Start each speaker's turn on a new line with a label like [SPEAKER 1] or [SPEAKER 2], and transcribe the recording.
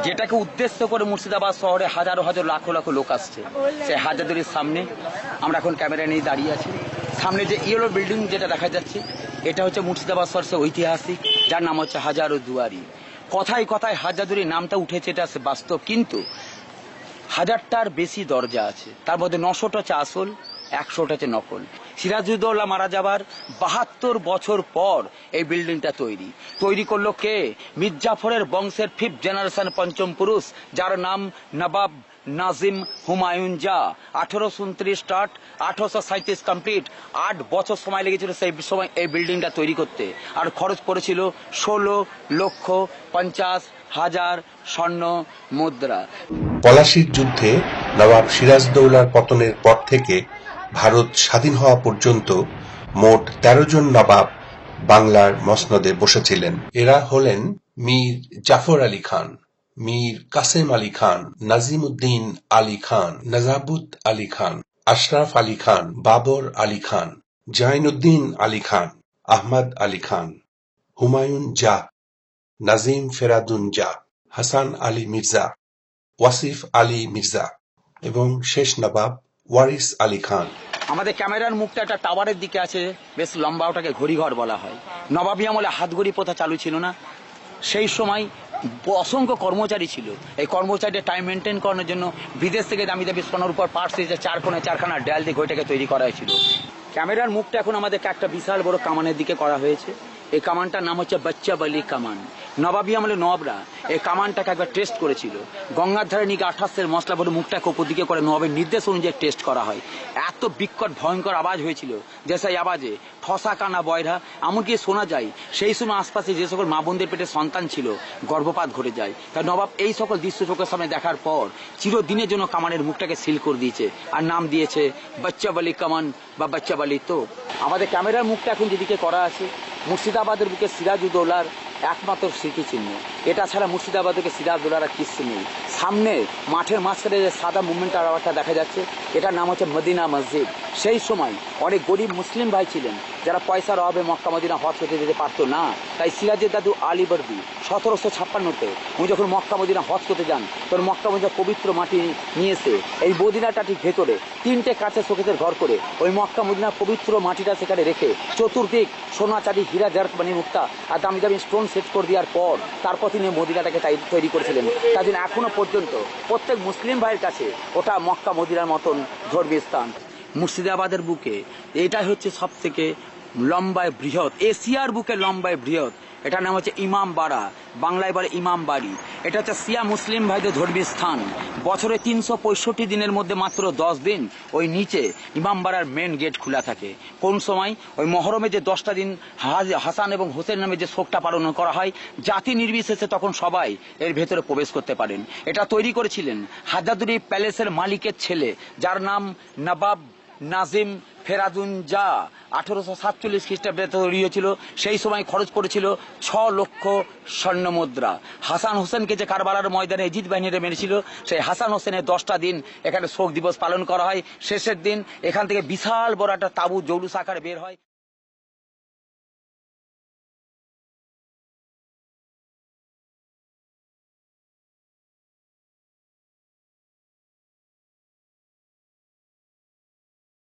[SPEAKER 1] যেটাকে উদ্দেশ্য করে মুর্শিদাবাদ শহরে হাজারো হাজার লাখো লাখো লোক আসছে। সেই হাজারদুয়ারির সামনে আমরা এখন ক্যামেরা নিয়ে দাঁড়িয়ে আছি। সামনে যে ইয়েলো বিল্ডিং যেটা দেখা যাচ্ছে, এটা হচ্ছে মুর্শিদাবাদ শহরের ঐতিহাসিক, যার নাম হচ্ছে হাজারো দুয়ারি। কথায় কথায় হাজারদুয়ারির নামটা উঠেছে, এটা বাস্তব, কিন্তু হাজারটার বেশি দরজা আছে, তার মধ্যে 900টা হচ্ছে আসল, 100টা হচ্ছে নকল। সিরাজউদ্দৌলা মারা যাবার 72 বছর পর এই বিল্ডিংটা তৈরি করলো কে? মির্জাফরের বংশের 5th জেনারেশন, পঞ্চম পুরুষ, যার নাম নবাব নাজিম হুমায়ুন জা। 1829 স্টার্ট, 1837 কমপ্লিট। 8 বছর সময় লেগেছিল সেই সময় এই বিল্ডিংটা তৈরি করতে, আর খরচ পড়েছিল 16,50,000 স্বর্ণ মুদ্রা।
[SPEAKER 2] পলাশীর যুদ্ধে নবাব সিরাজদৌলার পতনের পর থেকে ভারত স্বাধীন হওয়া পর্যন্ত মোট 13 জন নবাব বাংলার মসনদে বসেছিলেন। এরা হলেন মীর জাফর আলী খান, মীর কাসেম আলী খান, নাজিমউদ্দিন আলী খান, নজাবুত আলী খান, আশরাফ আলী খান, বাবর আলী খান, জাইনুদ্দিন আলী খান, আহমদ আলী খান, হুমায়ুন জা, নাজিম ফেরাদুন জা, হাসান আলী মির্জা, ওয়াসিফ আলী মির্জা এবং শেষ নবাব ওয়ারিস আলী খান।
[SPEAKER 1] আমাদের ক্যামেরার মুখটা একটা টাওয়ারের দিকে আছে, বেশ লম্বা, ওটাকে ঘড়িঘর বলা হয়। নবাবী আমলে হাতঘড়ি প্রথা চালু ছিল না, সেই সময় অসংখ্য কর্মচারী ছিল। এই কর্মচারীদের টাইম মেনটেন করার জন্য বিদেশ থেকে দামি দামি সোনার উপর পার্টস এসে 4 কোণে 4খানা ডাল দিয়ে ঘড়িটাকে তৈরি করা হয়েছিল। ক্যামেরার মুখটা এখন আমাদেরকে একটা বিশাল বড় কামানের দিকে করা হয়েছে। এই কামানটার নাম হচ্ছে বাচ্চা বলি কামান। নবাবী আমলে নবাবরা এই কামানটাকে একবার টেস্ট করেছিল। গঙ্গার ধারে নিয়ে 28 মশলা বড় মুখটাকে উপর দিকে করে নবাবের নির্দেশ অনুযায়ী টেস্ট করা হয়। এত বিকট ভয়ঙ্কর আওয়াজ হয়েছিল যে সেই আওয়াজে ঠসা কানা বয়রা, এমনকি শোনা যায় সেই সময় আশপাশে যে সকল মা বোনদের পেটে সন্তান ছিল গর্ভপাত ঘটে যায়। তাই নবাব এই সকল দৃশ্য চোখের সামনে দেখার পর চিরদিনের জন্য কামানের মুখটাকে সিল করে দিয়েছে, আর নাম দিয়েছে বাচ্চা বলি কামান বা বাচ্চা বলি তোপ। আমাদের ক্যামেরার মুখটা এখন যেদিকে করা আছে, মুর্শিদাবাদের বুকে সিরাজউদ্দৌলার একমাত্র স্মৃতিচিহ্ন। এটা ছাড়া মুর্শিদাবাদের বুকে সিরাজউদ্দৌলার কিচ্ছু নেই। সামনে মাঠের মাঝখানে যে সাদা মুভমেন্ট আওয়াজটা দেখা যাচ্ছে, এটার নাম হচ্ছে মদিনা মসজিদ। সেই সময় অনেক গরিব মুসলিম ভাই ছিলেন যারা পয়সার অভাবে মক্কা মদিনা হজ করতে যেতে পারতো না। তাই সিরাজের দাদু আলী বর্দি 1756-তে উনি যখন মক্কা মদিনা হজ করতে যান, তখন মক্কা মদিনা পবিত্র মাটি নিয়ে এসে এই মদিনাটা ঠিক ভেতরে 3টে কাঁচের শোকেসের ঘর করে ওই মক্কা মদিনা পবিত্র মাটিটা সেখানে রেখে চতুর্দিক সোনা চাঁদি হীরা জারত বানিয়ে মুক্তা আর দামি দামি স্টোন সেট করে দেওয়ার পর তারপর তিনি মদিনাটাকে তৈরি করেছিলেন। তার জন্য এখনো পর্যন্ত প্রত্যেক মুসলিম ভাইয়ের কাছে ওটা মক্কা মদিনার মতন ধর্মীয় স্থান। মুর্শিদাবাদের বুকে এটাই হচ্ছে সব থেকে লম্বায় বৃহৎ, এশিয়ার বুকে লম্বায় বৃহৎ। এটার নাম হচ্ছে ইমাম বাড়া, বাংলায় বলে ইমাম বাড়ি। এটা হচ্ছে শিয়া মুসলিম ভাইদের ধর্মীয় স্থান। বছরে 365 দিনের মধ্যে মাত্র 10 দিন ওই নিচে ইমাম বাড়ার মেন গেট খোলা থাকে। কোন সময়? ওই মহরমে যে 10টা দিন হাসান এবং হোসেন নামে যে শোকটা পালন করা হয়, জাতি নির্বিশেষে তখন সবাই এর ভেতরে প্রবেশ করতে পারেন। এটা তৈরি করেছিলেন হাজারদুয়ারি প্যালেসের মালিকের ছেলে, যার নাম নবাব নাজিম ফেরাদুন জা। 1847 খ্রিস্টাব্দে তৈরি হয়েছিল। সেই সময় খরচ পড়েছিল 6 লক্ষ স্বর্ণ মুদ্রা। হাসান হোসেনকে যে কারবালার ময়দানে এজিদ বাহিনীরা মেরেছিল, সেই হাসান হোসেনের 10টা দিন এখানে শোক দিবস পালন করা হয়। শেষের দিন এখান থেকে বিশাল বড় একটা তাঁবু জৌলুস আকারে বের হয়।